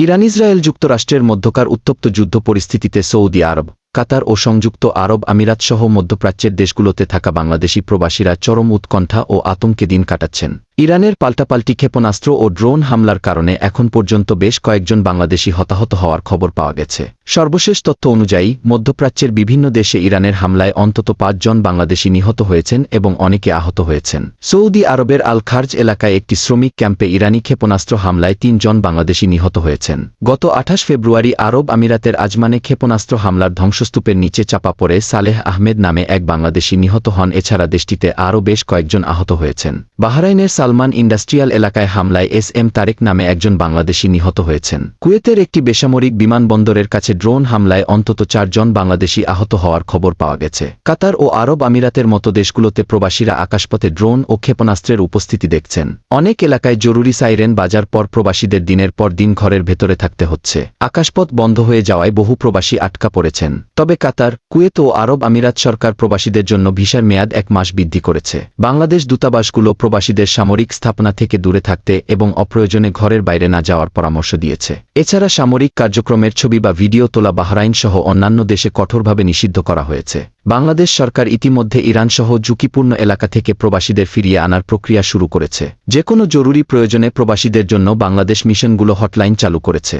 Iran Israel যুক্তরাষ্ট্রের মধ্যকার উত্তপ্ত যুদ্ধ পরিস্থিতিতে সৌদি আরব, কাতার ও সংযুক্ত আরব আমিরাত সহ মধ্যপ্রাচ্যের দেশগুলোতে থাকা বাংলাদেশি প্রবাসীরা চরম উৎকণ্ঠা ও আতঙ্কে দিন কাটাচ্ছেন। ইরানের পাল্টাপাল্টি ক্ষেপণাস্ত্র ও ড্রোন হামলার কারণে এখন পর্যন্ত বেশ কয়েকজন বাংলাদেশি হতাহত হওয়ার খবর পাওয়া গেছে। সর্বশেষ তথ্য অনুযায়ী মধ্যপ্রাচ্যের বিভিন্ন দেশে ইরানের হামলায় অন্তত ৫ জন বাংলাদেশি নিহত হয়েছেন এবং অনেকে আহত হয়েছেন। সৌদি আরবের আল খার্জ এলাকায় একটি শ্রমিক ক্যাম্পে ইরানি ক্ষেপণাস্ত্র হামলায় ৩ জন বাংলাদেশি নিহত হয়েছেন। গত ২৮ ফেব্রুয়ারি আরব আমিরাতের আজমানে ক্ষেপণাস্ত্র হামলার ধ্বংসস্তূপের নিচে চাপা পড়ে সালেহ আহমেদ নামে এক বাংলাদেশি নিহত হন। এছাড়া দেশটিতে আরও বেশ কয়েকজন আহত হয়েছেন। বাহরাইনের সালমান ইন্ডাস্ট্রিয়াল এলাকায় হামলায় এস তারেক নামে একজন বাংলাদেশি নিহত হয়েছেন। কুয়েতের একটি বেসামরিক বিমানবন্দরের কাছে ড্রোন হামলায় অন্তত ৪ জন বাংলাদেশি আহত হওয়ার খবর পাওয়া গেছে। কাতার ও আরব আমিরাতের মতো দেশগুলোতে প্রবাসীরা আকাশপথে ড্রোন ও ক্ষেপণাস্ত্রের উপস্থিতি দেখছেন। অনেক এলাকায় জরুরি সাইরেন বাজার পর প্রবাসীদের দিনের পর দিন ঘরের ভেতরে থাকতে হচ্ছে। আকাশপথ বন্ধ হয়ে যাওয়ায় বহু প্রবাসী আটকা পড়েছেন। তবে কাতার, কুয়েত ও আরব আমিরাত সরকার প্রবাসীদের জন্য ভিসার মেয়াদ ১ মাস বৃদ্ধি করেছে। বাংলাদেশ দূতাবাসগুলো প্রবাসীদের সামরিক স্থাপনা থেকে দূরে থাকতে এবং অপ্রয়োজনে ঘরের বাইরে না যাওয়ার পরামর্শ দিয়েছে। এছাড়া সামরিক কার্যক্রমের ছবি বা ভিডিও তোলা বাহরাইন সহ অন্যান্য দেশে কঠোরভাবে নিষিদ্ধ করা হয়েছে। বাংলাদেশ সরকার ইতিমধ্যে ইরান সহ ঝুঁকিপূর্ণ এলাকা থেকে প্রবাসীদের ফিরিয়ে আনার প্রক্রিয়া শুরু করেছে। যে কোনো জরুরি প্রয়োজনে প্রবাসীদের জন্য বাংলাদেশ মিশনগুলো হটলাইন চালু করেছে।